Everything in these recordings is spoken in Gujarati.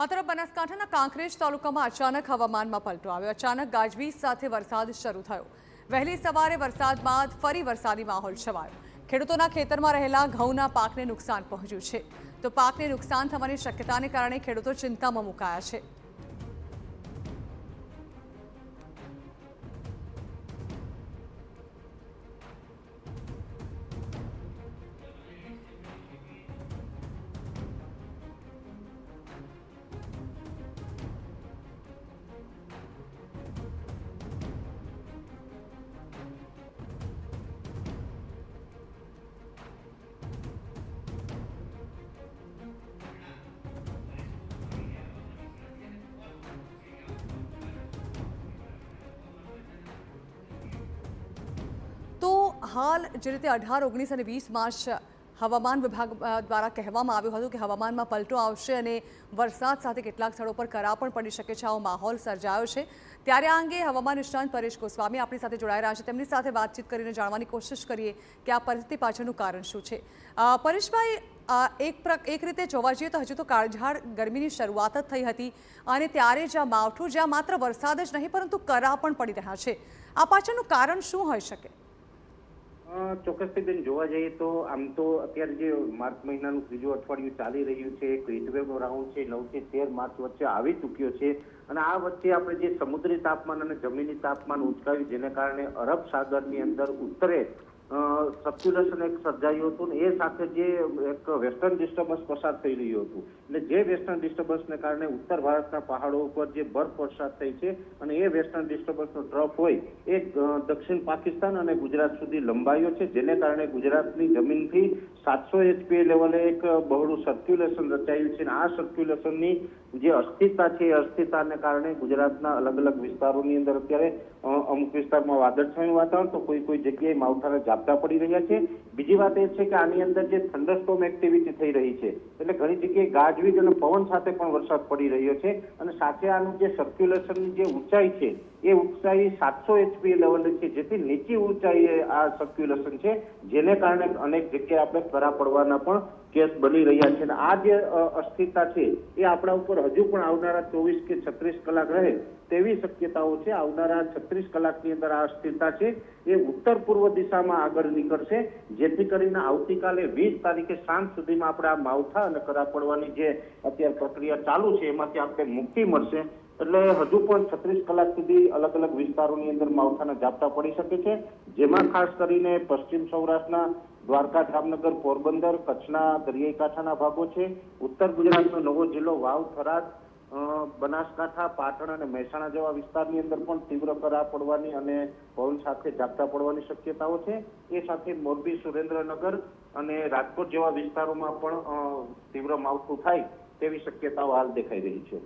આ તરફ બનાસકાંઠાના કાંકરેજ તાલુકામાં અચાનક હવામાનમાં પલટો આવ્યો। અચાનક ગાજવીજ સાથે વરસાદ શરૂ થયો। વહેલી સવારે વરસાદ બાદ ફરી વરસાદી માહોલ છવાયો। ખેડૂતોના ખેતરમાં રહેલા ઘઉંના પાકને નુકસાન પહોંચ્યું છે, તો પાકને નુકસાન થવાની શક્યતાને કારણે ખેડૂતો ચિંતામાં મુકાયા છે। तो हाल जे रीते 18, 19 અને 20 मार्च હવામાન વિભાગ દ્વારા કહેવામાં આવ્યું હતું કે હવામાનમાં પલટો આવશે અને વરસાદ સાથે કેટલાક સ્થળો પર કરા પણ પડી શકે છે, આવો માહોલ સર્જાયો છે। ત્યારે આ અંગે હવામાન નિષ્ણાંત પરેશ ગોસ્વામી આપણી સાથે જોડાઈ રહ્યા છે। તેમની સાથે વાતચીત કરીને જાણવાની કોશિશ કરીએ કે આ પરિસ્થિતિ પાછળનું કારણ શું છે। પરેશભાઈ, એક રીતે જોવા જઈએ તો હજુ તો કાળઝાળ ગરમીની શરૂઆત જ થઈ હતી અને ત્યારે જ આ માવઠું જ્યાં માત્ર વરસાદ જ નહીં પરંતુ કરા પણ પડી રહ્યા છે, આ પાછળનું કારણ શું હોઈ શકે? ચોક્કસથી બેન જોવા જઈએ તો આમ તો અત્યારે જે માર્ચ મહિનાનું ત્રીજું અઠવાડિયું ચાલી રહ્યું છે, એક હીટવેવનો રાઉન્ડ છે 9 થી 13 માર્ચ વચ્ચે આવી ચૂક્યો છે અને આ વચ્ચે આપણે જે સમુદ્રી તાપમાન અને જમીની તાપમાન ઉંચકાયું, જેને કારણે અરબ સાગરની અંદર ઉત્તરે સર્ક્યુલેશન એક સર્જાયું હતું ને એ સાથે જે એક વેસ્ટર્ન ડિસ્ટર્બન્સ પસાર થઈ રહ્યું હતું, એટલે જે વેસ્ટર્ન ડિસ્ટર્બન્સને કારણે ઉત્તર ભારતના પહાડો ઉપર જે બરફ વરસાદ થઈ છે અને એ વેસ્ટર્ન ડિસ્ટર્બન્સનો ટ્રફ હોય એ દક્ષિણ પાકિસ્તાન અને ગુજરાત સુધી લંબાયો છે, જેને કારણે ગુજરાતની જમીનથી 700 HPA લેવલે એક બહોળું સર્ક્યુલેશન રચાયું છે અને આ સર્ક્યુલેશનની જે અસ્થિરતા છે એ અસ્થિરતાને કારણે ગુજરાતના અલગ અલગ વિસ્તારોની અંદર અત્યારે અમુક વિસ્તારમાં વાદળછાયું વાતાવરણ, તો કોઈ જગ્યાએ માવઠાના ઝાપટા પડી રહ્યા છે। બીજી વાત એ છે કે આની અંદર જે થંડરસ્ટોર્મ એક્ટિવિટી થઈ રહી છે, એટલે ઘણી જગ્યાએ ગાજવીજ અને પવન સાથે પણ વરસાદ પડી રહ્યો છે અને સાથે આનું જે સર્ક્યુલેશનની જે ઊંચાઈ છે એ ઊંચાઈ 700 HPA લેવલે છે, જેથી નીચી ઊંચાઈએ આ સર્ક્યુલેશન છે, જેને કારણે અનેક જગ્યાએ આપણે કરા પડવાના પણ કેસ બની રહ્યા છે અને આ જે અસ્થિરતા છે એ આપણા ઉપર હજુ પણ આવનારા 24 કે 36 કલાક રહે તેવી શક્યતાઓ છે। આવનારા 36 કલાકની અંદર આ અસ્થિરતા છે એ ઉત્તર પૂર્વ દિશામાં આગળ નીકળશે, જેથી કરીને આવતીકાલે 20 તારીખે સાંજ સુધીમાં આપણે આ માવઠા અને કરા પડવાની જે અત્યારે પ્રક્રિયા ચાલુ છે એમાંથી આપણે મુક્તિ મળશે। એટલે હજુ પણ 36 કલાક સુધી અલગ અલગ વિસ્તારોની અંદર માવઠાના ઝાપટા પડી શકે છે, જેમાં ખાસ કરીને પશ્ચિમ સૌરાષ્ટ્રના દ્વારકા, જામનગર, પોરબંદર, કચ્છના દરિયાઈ કાંઠાના ભાગો છે, ઉત્તર ગુજરાતનો નવો જિલ્લો વાવ, થરાદ, બનાસકાંઠા, પાટણ અને મહેસાણા જેવા વિસ્તારની અંદર પણ તીવ્ર કરા પડવાની અને પવન સાથે ઝાપટા પડવાની શક્યતાઓ છે। એ સાથે મોરબી, સુરેન્દ્રનગર અને રાજકોટ જેવા વિસ્તારોમાં પણ તીવ્ર માવઠું થાય તેવી શક્યતાઓ હાલ દેખાઈ રહી છે।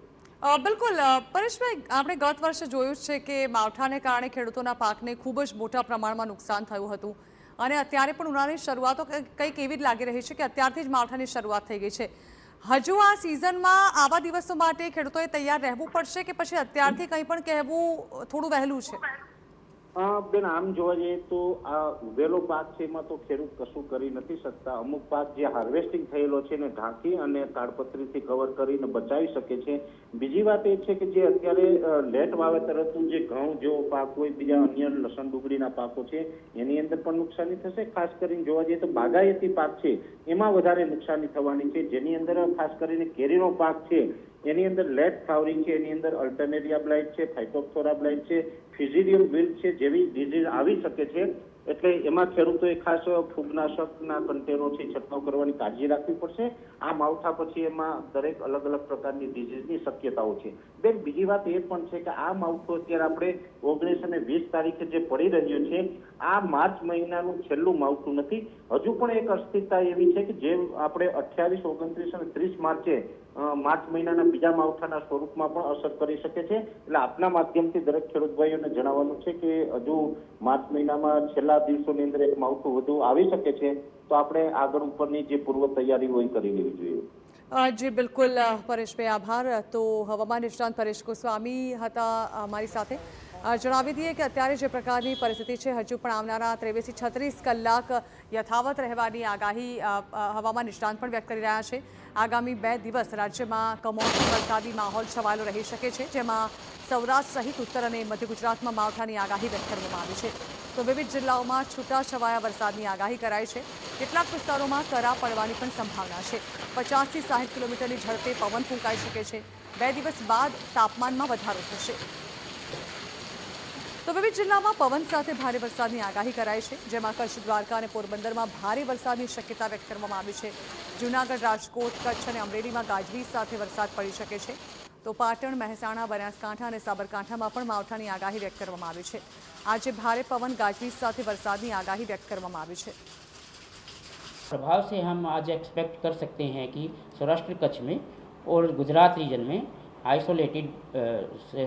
બિલકુલ પરેશભાઈ, આપણે ગત વર્ષે જોયું છે કે માવઠાને કારણે ખેડૂતોના પાકને ખૂબ જ મોટા પ્રમાણમાં નુકસાન થયું હતું અને અત્યારે પણ ઉનાળાની શરૂઆતો કંઈક એવી જ લાગી રહી છે કે અત્યારથી જ માવઠાની શરૂઆત થઈ ગઈ છે। હજુ આ સિઝનમાં આવા દિવસો માટે ખેડૂતોએ તૈયાર રહેવું પડશે કે પછી અત્યારથી કંઈ પણ કહેવું થોડું વહેલું છે? બેન, આમ જોવા જઈએ તો આ ઉભેલો પાક છે એમાં તો ખેડૂત કશું કરી નથી શકતા। અમુક પાક જે હાર્વેસ્ટિંગ થયેલો છે એને ઢાંકી અને તાડપત્રીથી કવર કરીને બચાવી શકે છે। બીજી વાત એ છે કે જે અત્યારે લેટ વાવેતર હતું, જે ઘઉં જેવો પાક હોય, બીજા અન્ય લસણ ડુંગળીના પાકો છે એની અંદર પણ નુકસાની થશે। ખાસ કરીને જોવા જઈએ તો બાગાયતી પાક છે એમાં વધારે નુકસાની થવાની છે, જેની અંદર ખાસ કરીને કેરીનો પાક છે એની અંદર લેટ ફ્લાવરિંગ છે, એની અંદર અલ્ટરનેરિયા બ્લાઇટ છે, ફાઇટોપ્થોરા બ્લાઇટ છે, ફિઝિડિયમ વિલ્ટ છે જેવી ડિઝીઝ આવી શકે છે, એટલે એમાં ખેડૂતોએ ખાસ ફૂગનાશકના કન્ટેનરથી છંટકાવ કરવાની કાળજી રાખવી પડશે। આ માવઠા પછી એમાં દરેક અલગ અલગ પ્રકારની ડિઝીઝની શક્યતાઓ છે। બેન, બીજી વાત એ પણ છે કે આ માવઠું અત્યારે આપણે 19 અને 20 તારીખે જે પડી રહ્યું છે આ માર્ચ મહિનાનું છેલ્લું માવઠું નથી, હજુ પણ એક અસ્થિરતા એવી છે કે જે આપણે 28, 29 અને 30 માર્ચે માર્ચ મહિનાના બીજા માવઠાના સ્વરૂપમાં પણ અસર કરી શકે છે। એટલે આપના માધ્યમથી દરેક ખેડૂત ભાઈઓને જણાવવાનું છે કે હજુ માર્ચ મહિનામાં છેલ્લા દિવસોની અંદર એક માવઠું વધુ આવી શકે છે, તો આપણે આગળ ઉપરની જે પૂર્વ તૈયારી હોય કરી લેવી જોઈએ। જી બિલકુલ પરેશભાઈ, આભાર। તો હવામાન નિષ્ણાંત પરેશ ગોસ્વામી હતા અમારી સાથે। જણાવી દઈએ કે અત્યારે જે પ્રકારની પરિસ્થિતિ છે હજુ પણ આવનારા 23 થી 36 કલાક યથાવત રહેવાની આગાહી હવામાન નિષ્ણાંત પણ વ્યક્ત કરી રહ્યા છે। આગામી 2 દિવસ રાજ્યમાં કમોસમી વરસાદી માહોલ છવાયેલો રહી શકે છે, જેમાં સૌરાષ્ટ્ર સહિત ઉત્તર અને મધ્ય ગુજરાતમાં માવઠાની આગાહી વ્યક્ત કરવામાં આવી છે। તો વિવિધ જિલ્લાઓમાં છૂટાછવાયા વરસાદની આગાહી કરાઈ છે। કેટલાક વિસ્તારોમાં કરા પડવાની પણ સંભાવના છે। 50 થી 60 કિલોમીટરની ઝડપે પવન ફૂંકાઈ શકે છે। 2 દિવસ બાદ તાપમાનમાં વધારો થશે। તો વિવિધ જિલ્લામાં પવન સાથે ભારે વરસાદની આગાહી કરાઈ છે, જેમાં કચ્છ, દ્વારકા અને પોરબંદરમાં ભારે વરસાદની શક્યતા વ્યક્ત કરવામાં આવી છે। જૂનાગઢ, રાજકોટ, કચ્છ અને અમરેલીમાં ગાજવીજ સાથે વરસાદ પડી શકે છે। તો પાટણ, મહેસાણા, બનાસકાંઠા અને સાબરકાંઠામાં પણ માવઠાની આગાહી વ્યક્ત કરવામાં આવી છે। આજે ભારે પવન ગાજવીજ સાથે વરસાદની આગાહી व्यक्त કરવામાં આવી છે। प्रभाव से हम आज एक्सपेक्ट कर सकते हैं कि सौराष्ट्र कच्छ में और गुजरात रीजन में आइसोलेटेड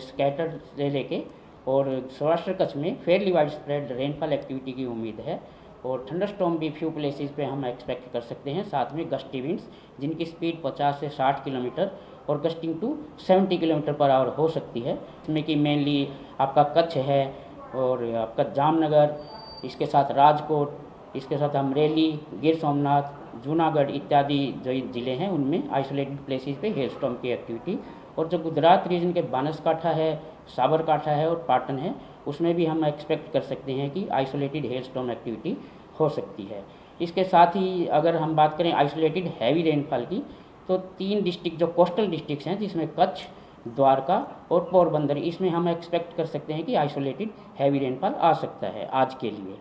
स्कैटर्ड से लेके और सौराष्ट्र कच्छ में Fairlie wide spread rainfall activity की उम्मीद है और थंडरस्टॉर्म भी फ्यू प्लेसेस पे हम एक्सपेक्ट कर सकते हैं। साथ में गस्टी विंड्स जिनकी स्पीड 50 से 60 किलोमीटर और gusting to 70 kilometre per hour हो सकती है। इसमें कि मेनली आपका कच्छ है और आपका जामनगर, इसके साथ राजकोट, इसके साथ अमरेली, गिर सोमनाथ, जूनागढ़ इत्यादि जो ज़िले हैं उनमें आइसोलेटेड प्लेसेस पे हेल स्टॉर्म की एक्टिविटी। और जो गुजरात रीजन के बनासकांठा है, साबरकांठा है और पाटन है, उसमें भी हम एक्सपेक्ट कर सकते हैं कि आइसोलेटेड हेल स्टॉर्म एक्टिविटी हो सकती है। इसके साथ ही अगर हम बात करें आइसोलेटेड हैवी रेनफॉल की, तो 3 डिस्ट्रिक्ट जो कोस्टल डिस्ट्रिक्ट्स हैं जिसमें कच्छ, द्वारका और पोरबंदर, इसमें हम एक्सपेक्ट कर सकते हैं कि आइसोलेटेड हैवी रेनफॉल आ सकता है आज के लिए।